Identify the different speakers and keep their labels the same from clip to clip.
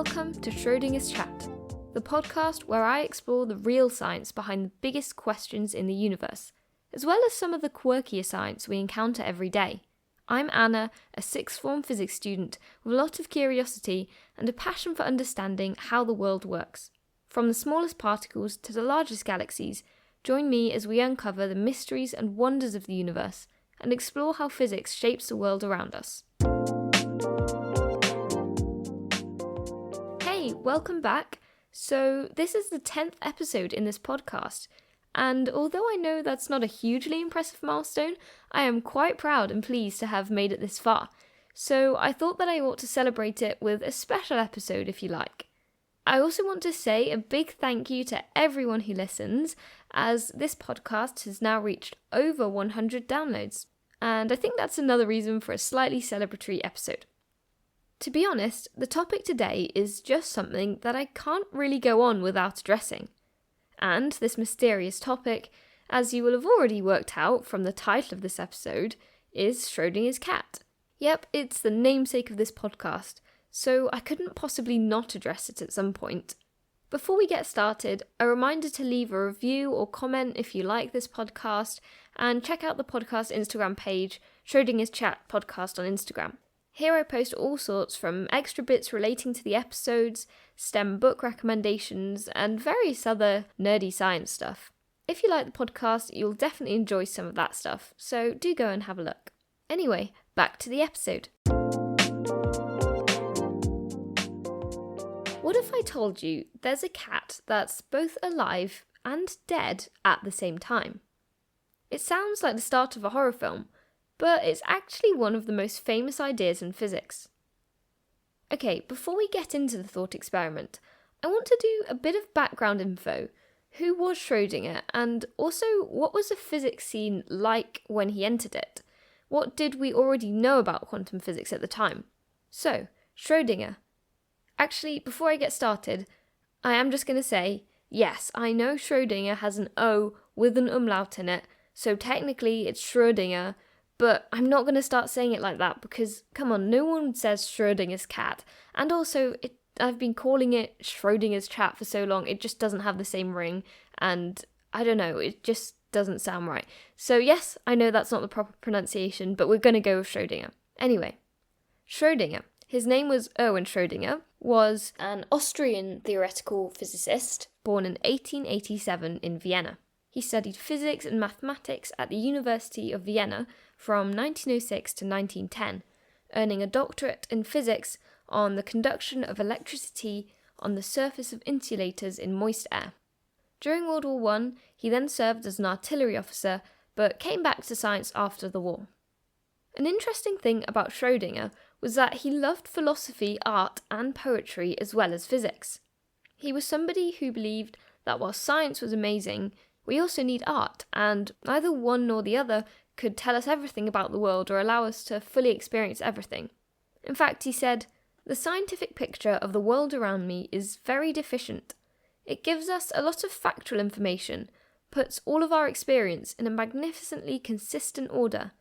Speaker 1: Welcome to Schrödinger's Chat, the podcast where I explore the real science behind the biggest questions in the universe, as well as some of the quirkier science we encounter every day. I'm Anna, a sixth form physics student with a lot of curiosity and a passion for understanding how the world works. From the smallest particles to the largest galaxies, join me as we uncover the mysteries and wonders of the universe and explore how physics shapes the world around us. Hey, welcome back. So this is the 10th episode in this podcast, and although I know that's not a hugely impressive milestone, I am quite proud and pleased to have made it this far. So I thought that I ought to celebrate it with a special episode if you like. I also want to say a big thank you to everyone who listens, as this podcast has now reached over 100 downloads, and I think that's another reason for a slightly celebratory episode. To be honest, the topic today is just something that I can't really go on without addressing. And this mysterious topic, as you will have already worked out from the title of this episode, is Schrödinger's cat. Yep, it's the namesake of this podcast, so I couldn't possibly not address it at some point. Before we get started, a reminder to leave a review or comment if you like this podcast, and check out the podcast Instagram page, Schrödinger's Chat Podcast on Instagram. Here I post all sorts from extra bits relating to the episodes, STEM book recommendations, and various other nerdy science stuff. If you like the podcast, you'll definitely enjoy some of that stuff, so do go and have a look. Anyway, back to the episode. What if I told you there's a cat that's both alive and dead at the same time? It sounds like the start of a horror film, but it's actually one of the most famous ideas in physics. Okay, before we get into the thought experiment, I want to do a bit of background info. Who was Schrödinger, and also what was the physics scene like when he entered it? What did we already know about quantum physics at the time? So, Schrödinger. Actually, before I get started, I am just going to say, yes, I know Schrödinger has an O with an umlaut in it, so technically it's Schrödinger, but I'm not going to start saying it like that because, come on, no one says Schrödinger's cat. And also, I've been calling it Schrödinger's chat for so long, it just doesn't have the same ring. And I don't know, it just doesn't sound right. So yes, I know that's not the proper pronunciation, but we're going to go with Schrödinger. Anyway, Schrödinger, his name was Erwin Schrödinger, was an Austrian theoretical physicist born in 1887 in Vienna. He studied physics and mathematics at the University of Vienna from 1906 to 1910, earning a doctorate in physics on the conduction of electricity on the surface of insulators in moist air. During World War I, he then served as an artillery officer, but came back to science after the war. An interesting thing about Schrödinger was that he loved philosophy, art, and poetry as well as physics. He was somebody who believed that while science was amazing, we also need art, and neither one nor the other could tell us everything about the world or allow us to fully experience everything. In fact, he said, "The scientific picture of the world around me is very deficient. It gives us a lot of factual information, puts all of our experience in a magnificently consistent order,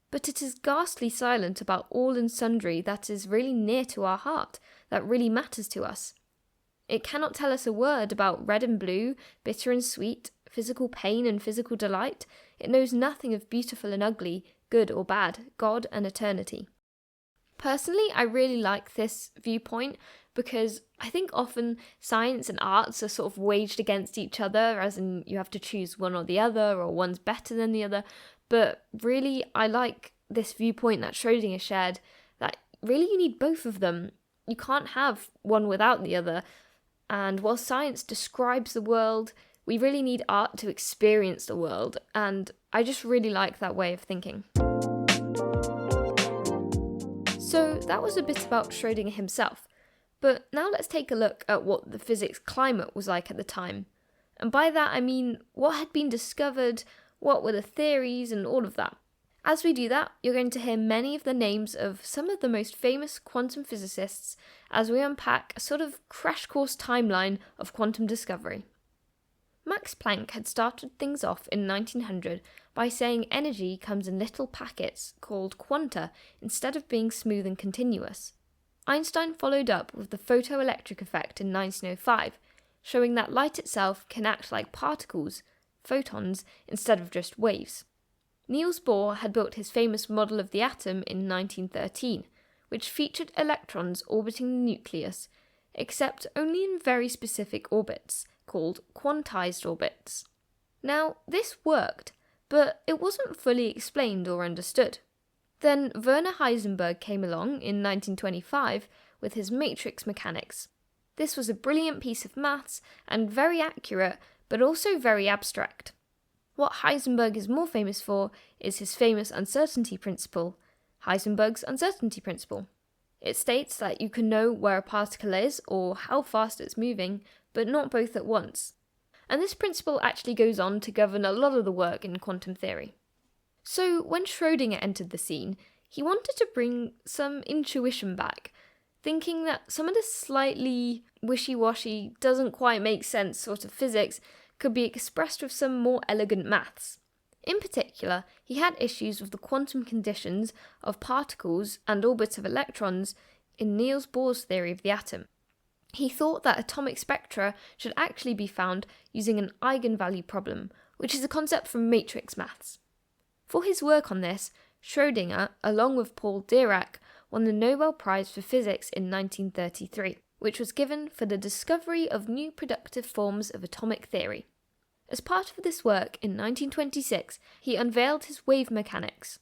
Speaker 1: but it is ghastly silent about all and sundry that is really near to our heart, that really matters to us. It cannot tell us a word about red and blue, bitter and sweet, physical pain and physical delight. It knows nothing of beautiful and ugly, good or bad, God and eternity." Personally, I really like this viewpoint because I think often science and arts are sort of waged against each other, as in you have to choose one or the other, or one's better than the other. But really, I like this viewpoint that Schrödinger shared, that really you need both of them. You can't have one without the other. And while science describes the world, we really need art to experience the world, and I just really like that way of thinking. So that was a bit about Schrödinger himself, but now let's take a look at what the physics climate was like at the time. And by that I mean what had been discovered, what were the theories, and all of that. As we do that, you're going to hear many of the names of some of the most famous quantum physicists as we unpack a sort of crash course timeline of quantum discovery. Max Planck had started things off in 1900 by saying energy comes in little packets called quanta instead of being smooth and continuous. Einstein followed up with the photoelectric effect in 1905, showing that light itself can act like particles, photons, instead of just waves. Niels Bohr had built his famous model of the atom in 1913, which featured electrons orbiting the nucleus, except only in very specific orbits, called quantized orbits. Now, this worked, but it wasn't fully explained or understood. Then Werner Heisenberg came along in 1925 with his matrix mechanics. This was a brilliant piece of maths and very accurate, but also very abstract. What Heisenberg is more famous for is his famous uncertainty principle, Heisenberg's uncertainty principle. It states that you can know where a particle is or how fast it's moving, but not both at once. And this principle actually goes on to govern a lot of the work in quantum theory. So when Schrödinger entered the scene, he wanted to bring some intuition back, thinking that some of the slightly wishy-washy, doesn't quite make sense sort of physics could be expressed with some more elegant maths. In particular, he had issues with the quantum conditions of particles and orbits of electrons in Niels Bohr's theory of the atom. He thought that atomic spectra should actually be found using an eigenvalue problem, which is a concept from matrix maths. For his work on this, Schrödinger, along with Paul Dirac, won the Nobel Prize for Physics in 1933, which was given for the discovery of new productive forms of atomic theory. As part of this work, in 1926, he unveiled his wave mechanics.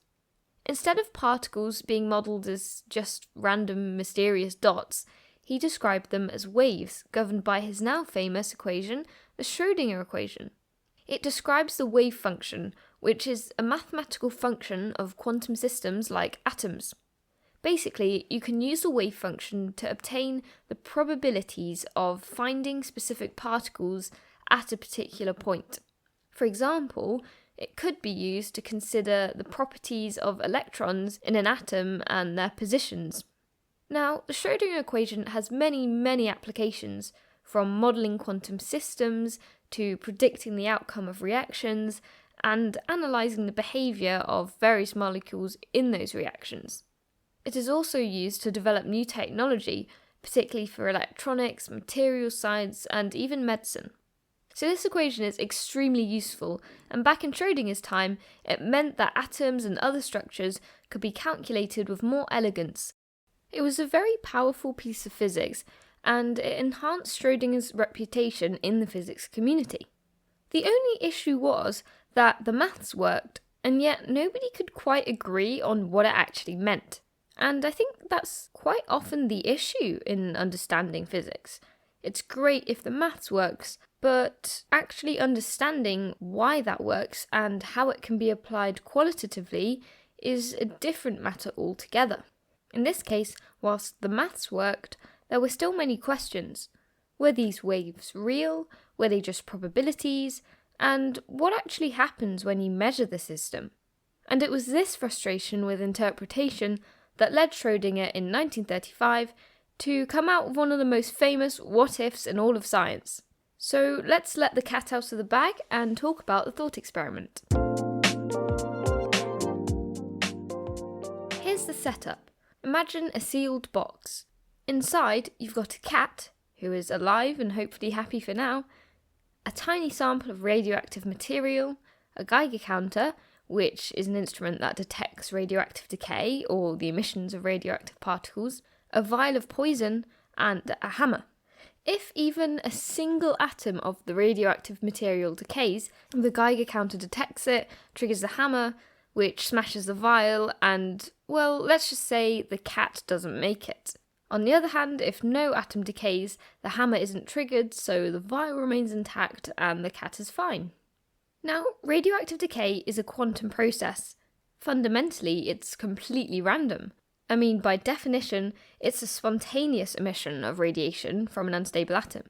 Speaker 1: Instead of particles being modelled as just random, mysterious dots, he described them as waves governed by his now famous equation, the Schrödinger equation. It describes the wave function, which is a mathematical function of quantum systems like atoms. Basically, you can use the wave function to obtain the probabilities of finding specific particles at a particular point. For example, it could be used to consider the properties of electrons in an atom and their positions. Now, the Schrödinger equation has many applications, from modelling quantum systems to predicting the outcome of reactions and analysing the behaviour of various molecules in those reactions. It is also used to develop new technology, particularly for electronics, materials science, and even medicine. So this equation is extremely useful, and back in Schrödinger's time, it meant that atoms and other structures could be calculated with more elegance. It was a very powerful piece of physics, and it enhanced Schrödinger's reputation in the physics community. The only issue was that the maths worked, and yet nobody could quite agree on what it actually meant. And I think that's quite often the issue in understanding physics. It's great if the maths works, but actually understanding why that works and how it can be applied qualitatively is a different matter altogether. In this case, whilst the maths worked, there were still many questions. Were these waves real? Were they just probabilities? And what actually happens when you measure the system? And it was this frustration with interpretation that led Schrödinger in 1935 to come out with one of the most famous what-ifs in all of science. So let's let the cat out of the bag and talk about the thought experiment. Here's the setup. Imagine a sealed box. Inside, you've got a cat, who is alive and hopefully happy for now, a tiny sample of radioactive material, a Geiger counter, which is an instrument that detects radioactive decay or the emissions of radioactive particles, a vial of poison, and a hammer. If even a single atom of the radioactive material decays, the Geiger counter detects it, triggers the hammer, which smashes the vial, and, well, let's just say the cat doesn't make it. On the other hand, if no atom decays, the hammer isn't triggered, so the vial remains intact and the cat is fine. Now, radioactive decay is a quantum process. Fundamentally, it's completely random. I mean, by definition, it's a spontaneous emission of radiation from an unstable atom.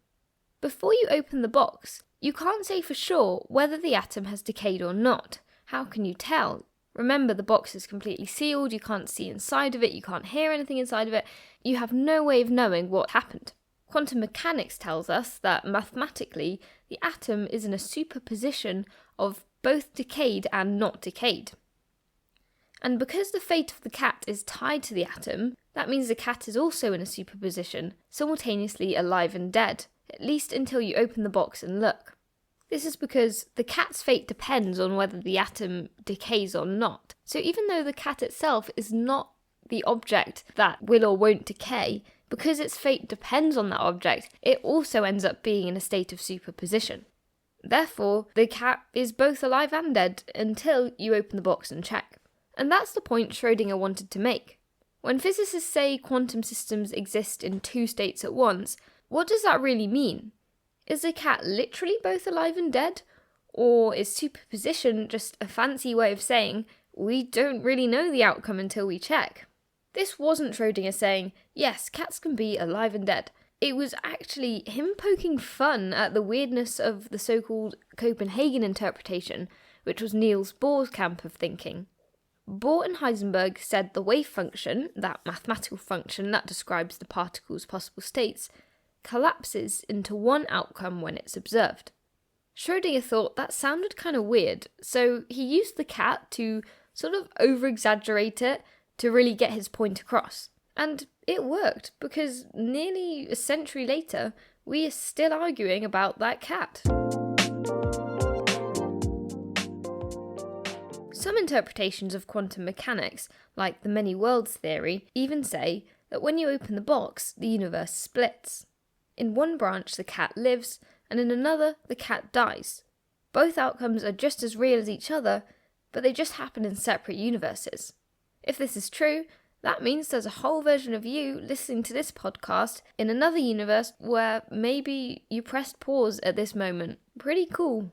Speaker 1: Before you open the box, you can't say for sure whether the atom has decayed or not. How can you tell? Remember, the box is completely sealed, you can't see inside of it, you can't hear anything inside of it, you have no way of knowing what happened. Quantum mechanics tells us that mathematically, the atom is in a superposition of both decayed and not decayed. And because the fate of the cat is tied to the atom, That means the cat is also in a superposition, simultaneously alive and dead, at least until you open the box and look. This is because the cat's fate depends on whether the atom decays or not. So even though the cat itself is not the object that will or won't decay, because its fate depends on that object, it also ends up being in a state of superposition. Therefore, the cat is both alive and dead until you open the box and check. And that's the point Schrödinger wanted to make. When physicists say quantum systems exist in two states at once, what does that really mean? Is the cat literally both alive and dead? Or is superposition just a fancy way of saying, we don't really know the outcome until we check? This wasn't Schrödinger saying, yes, cats can be alive and dead. It was actually him poking fun at the weirdness of the so-called Copenhagen interpretation, which was Niels Bohr's camp of thinking. Bohr and Heisenberg said the wave function, that mathematical function that describes the particle's possible states, collapses into one outcome when it's observed. Schrödinger thought that sounded kind of weird, so he used the cat to sort of over-exaggerate it to really get his point across. And it worked, because nearly a century later, we are still arguing about that cat. Some interpretations of quantum mechanics, like the many worlds theory, even say that when you open the box, the universe splits. In one branch, the cat lives, and in another, the cat dies. Both outcomes are just as real as each other, but they just happen in separate universes. If this is true, that means there's a whole version of you listening to this podcast in another universe where maybe you pressed pause at this moment. Pretty cool.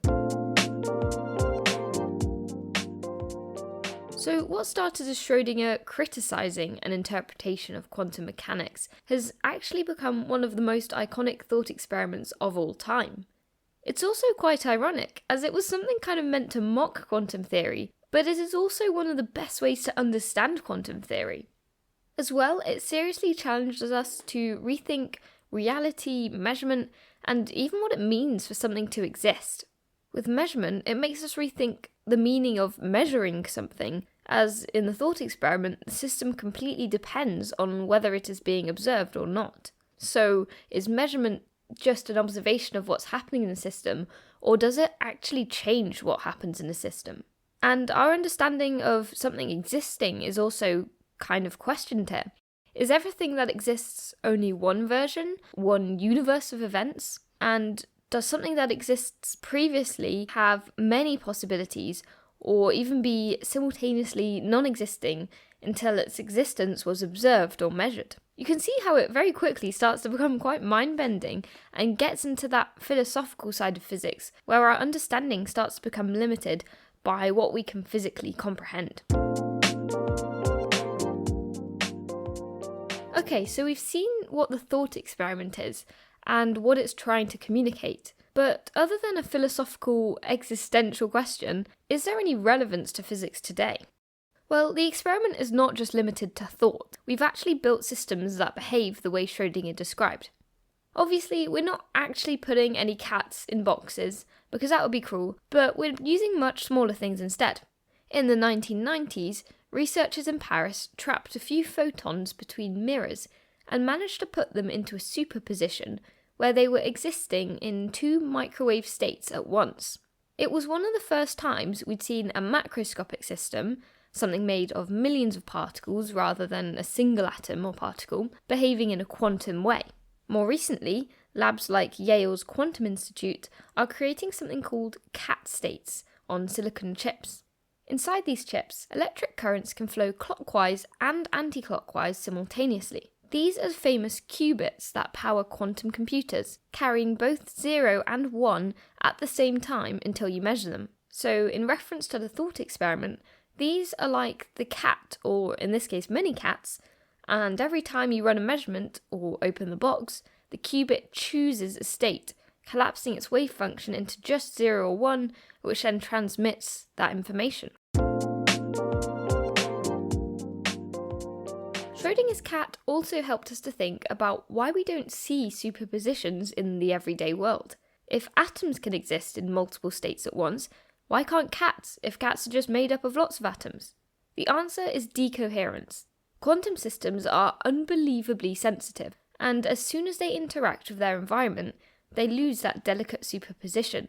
Speaker 1: So what started as Schrödinger criticising an interpretation of quantum mechanics has actually become one of the most iconic thought experiments of all time. It's also quite ironic, as it was something kind of meant to mock quantum theory, but it is also one of the best ways to understand quantum theory. As well, it seriously challenges us to rethink reality, measurement, and even what it means for something to exist. With measurement, it makes us rethink the meaning of measuring something, as in the thought experiment, the system completely depends on whether it is being observed or not. So, is measurement just an observation of what's happening in the system, or does it actually change what happens in the system? And our understanding of something existing is also kind of questioned here. Is everything that exists only one version, one universe of events? And does something that exists previously have many possibilities, or even be simultaneously non-existing until its existence was observed or measured? You can see how it very quickly starts to become quite mind-bending and gets into that philosophical side of physics, where our understanding starts to become limited by what we can physically comprehend. Okay, so we've seen what the thought experiment is and what it's trying to communicate. But other than a philosophical, existential question, is there any relevance to physics today? Well, the experiment is not just limited to thought. We've actually built systems that behave the way Schrödinger described. Obviously, we're not actually putting any cats in boxes, because that would be cruel, but we're using much smaller things instead. In the 1990s, researchers in Paris trapped a few photons between mirrors and managed to put them into a superposition where they were existing in two microwave states at once. It was one of the first times we'd seen a macroscopic system, something made of millions of particles rather than a single atom or particle, behaving in a quantum way. More recently, labs like Yale's Quantum Institute are creating something called cat states on silicon chips. Inside these chips, electric currents can flow clockwise and anti-clockwise simultaneously. These are famous qubits that power quantum computers, carrying both 0 and 1 at the same time until you measure them. So, in reference to the thought experiment, these are like the cat, or in this case many cats, and every time you run a measurement or open the box, the qubit chooses a state, collapsing its wave function into just 0 or 1, which then transmits that information. Schrödinger's cat also helped us to think about why we don't see superpositions in the everyday world. If atoms can exist in multiple states at once, why can't cats, if cats are just made up of lots of atoms? The answer is decoherence. Quantum systems are unbelievably sensitive, and as soon as they interact with their environment, they lose that delicate superposition.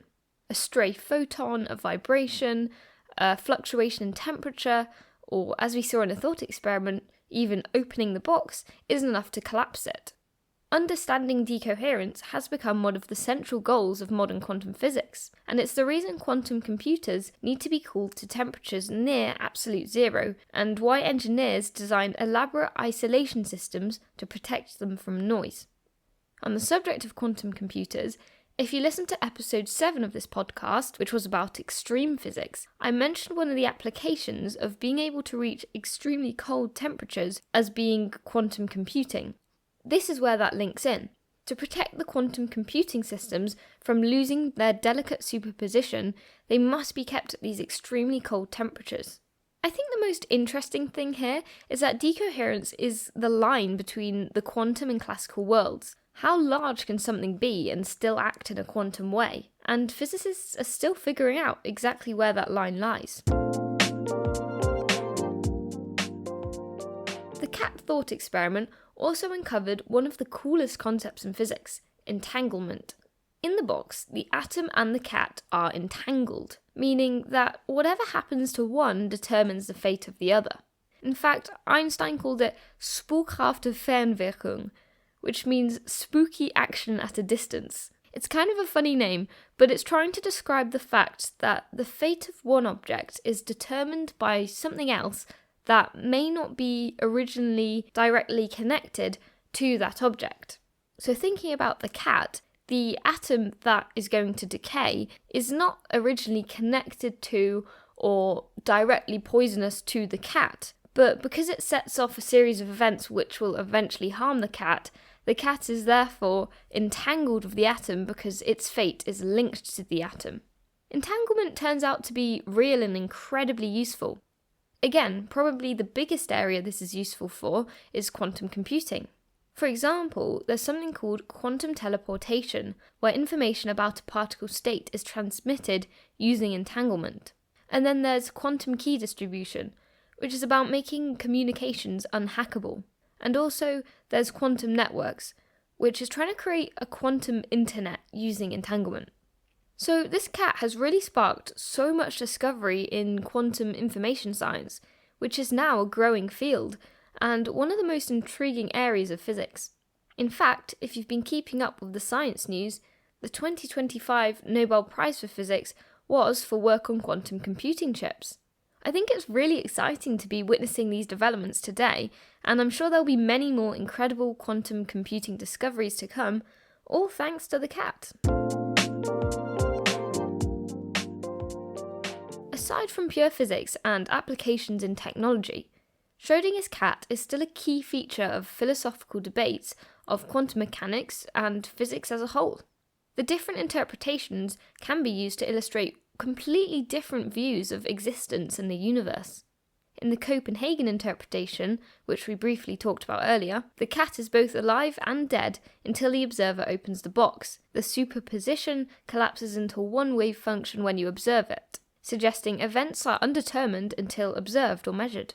Speaker 1: A stray photon, a vibration, a fluctuation in temperature, or as we saw in a thought experiment, even opening the box isn't enough to collapse it. Understanding decoherence has become one of the central goals of modern quantum physics, and it's the reason quantum computers need to be cooled to temperatures near absolute zero, and why engineers design elaborate isolation systems to protect them from noise. On the subject of quantum computers, if you listen to episode 7 of this podcast, which was about extreme physics, I mentioned one of the applications of being able to reach extremely cold temperatures as being quantum computing. This is where that links in. To protect the quantum computing systems from losing their delicate superposition, they must be kept at these extremely cold temperatures. I think the most interesting thing here is that decoherence is the line between the quantum and classical worlds. How large can something be and still act in a quantum way? And physicists are still figuring out exactly where that line lies. The cat thought experiment also uncovered one of the coolest concepts in physics, entanglement. In the box, the atom and the cat are entangled, meaning that whatever happens to one determines the fate of the other. In fact, Einstein called it spookhafte Fernwirkung, which means spooky action at a distance. It's kind of a funny name, but it's trying to describe the fact that the fate of one object is determined by something else that may not be originally directly connected to that object. So thinking about the cat, the atom that is going to decay is not originally connected to or directly poisonous to the cat, but because it sets off a series of events which will eventually harm the cat is therefore entangled with the atom because its fate is linked to the atom. Entanglement turns out to be real and incredibly useful. Again, probably the biggest area this is useful for is quantum computing. For example, there's something called quantum teleportation, where information about a particle state is transmitted using entanglement. And then there's quantum key distribution, which is about making communications unhackable. And also, there's quantum networks, which is trying to create a quantum internet using entanglement. So this cat has really sparked so much discovery in quantum information science, which is now a growing field, and one of the most intriguing areas of physics. In fact, if you've been keeping up with the science news, the 2025 Nobel Prize for Physics was for work on quantum computing chips. I think it's really exciting to be witnessing these developments today, and I'm sure there'll be many more incredible quantum computing discoveries to come, all thanks to the cat. Aside from pure physics and applications in technology, Schrödinger's cat is still a key feature of philosophical debates of quantum mechanics and physics as a whole. The different interpretations can be used to illustrate completely different views of existence in the universe. In the Copenhagen interpretation, which we briefly talked about earlier, the cat is both alive and dead until the observer opens the box. The superposition collapses into one wave function when you observe it, suggesting events are undetermined until observed or measured.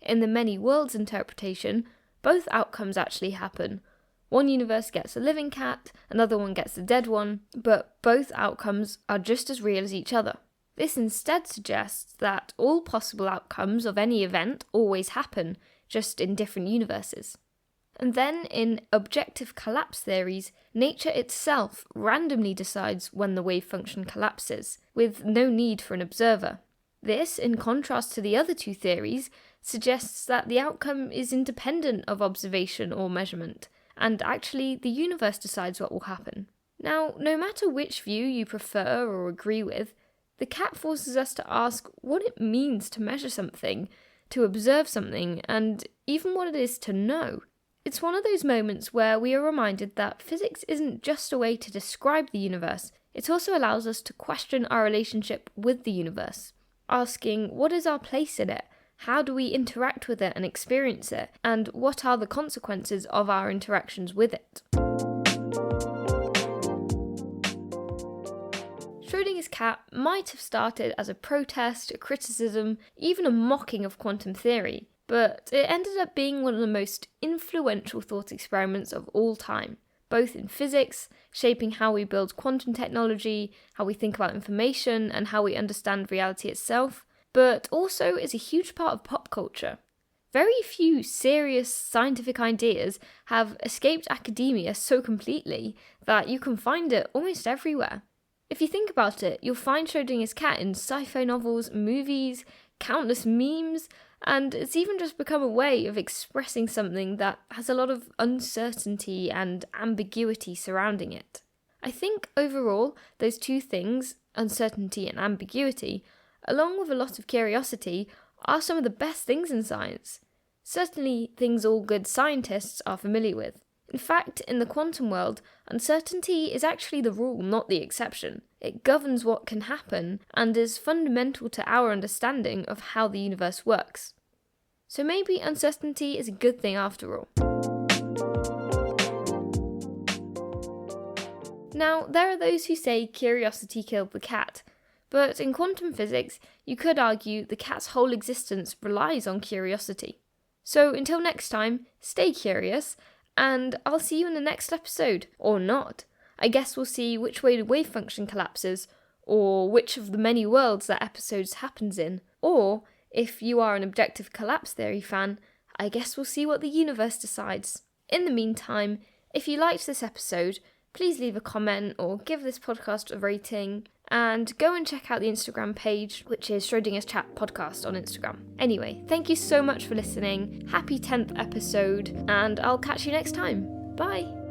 Speaker 1: In the many worlds interpretation, both outcomes actually happen. One universe gets a living cat, another one gets a dead one, but both outcomes are just as real as each other. This instead suggests that all possible outcomes of any event always happen, just in different universes. And then, in objective collapse theories, nature itself randomly decides when the wave function collapses, with no need for an observer. This, in contrast to the other two theories, suggests that the outcome is independent of observation or measurement, and actually the universe decides what will happen. Now, no matter which view you prefer or agree with, the cat forces us to ask what it means to measure something, to observe something, and even what it is to know. It's one of those moments where we are reminded that physics isn't just a way to describe the universe, it also allows us to question our relationship with the universe, asking what is our place in it, how do we interact with it and experience it, and what are the consequences of our interactions with it. Schrödinger's cat might have started as a protest, a criticism, even a mocking of quantum theory, but it ended up being one of the most influential thought experiments of all time, both in physics, shaping how we build quantum technology, how we think about information, and how we understand reality itself, but also is a huge part of pop culture. Very few serious scientific ideas have escaped academia so completely that you can find it almost everywhere. If you think about it, you'll find Schrödinger's cat in sci-fi novels, movies, countless memes, and it's even just become a way of expressing something that has a lot of uncertainty and ambiguity surrounding it. I think overall, those two things, uncertainty and ambiguity, along with a lot of curiosity, are some of the best things in science. Certainly things all good scientists are familiar with. In fact, in the quantum world, uncertainty is actually the rule, not the exception. It governs what can happen and is fundamental to our understanding of how the universe works. So maybe uncertainty is a good thing after all. Now, there are those who say curiosity killed the cat, but in quantum physics, you could argue the cat's whole existence relies on curiosity. So until next time, stay curious, and I'll see you in the next episode, or not. I guess we'll see which way the wave function collapses, or which of the many worlds that episode happens in, or, if you are an objective collapse theory fan, I guess we'll see what the universe decides. In the meantime, if you liked this episode, please leave a comment or give this podcast a rating, and go and check out the Instagram page, which is Schrödinger's Chat Podcast on Instagram. Anyway, thank you so much for listening, happy 10th episode, and I'll catch you next time. Bye!